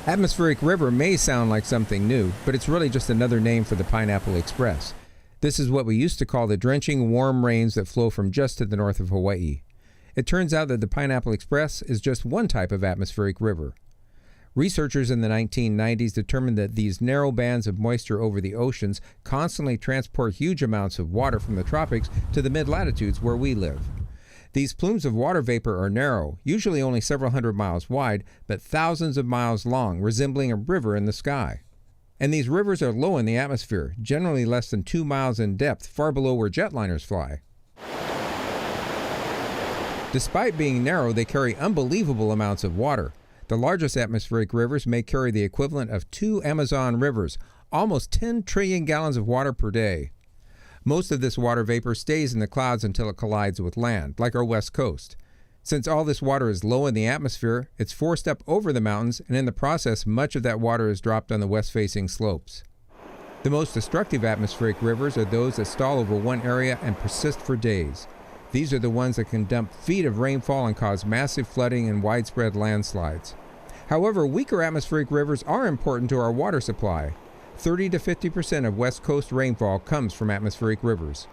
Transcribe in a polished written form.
Atmospheric river may sound like something new, but it's really just another name for the Pineapple Express. This is what we used to call the drenching warm rains that flow from just to the north of Hawaii. It turns out that the Pineapple Express is just one type of atmospheric river. Researchers in the 1990s determined that these narrow bands of moisture over the oceans constantly transport huge amounts of water from the tropics to the mid-latitudes where we live. These plumes of water vapor are narrow, usually only several hundred miles wide, but thousands of miles long, resembling a river in the sky. And these rivers are low in the atmosphere, generally less than 2 miles in depth, far below where jetliners fly. Despite being narrow, they carry unbelievable amounts of water. The largest atmospheric rivers may carry the equivalent of 2 Amazon rivers, almost 10 trillion gallons of water per day. Most of this water vapor stays in the clouds until it collides with land, like our west coast. Since all this water is low in the atmosphere, it's forced up over the mountains, and in the process, much of that water is dropped on the west-facing slopes. The most destructive atmospheric rivers are those that stall over one area and persist for days. These are the ones that can dump feet of rainfall and cause massive flooding and widespread landslides. However, weaker atmospheric rivers are important to our water supply. 30 to 50% of West Coast rainfall comes from atmospheric rivers.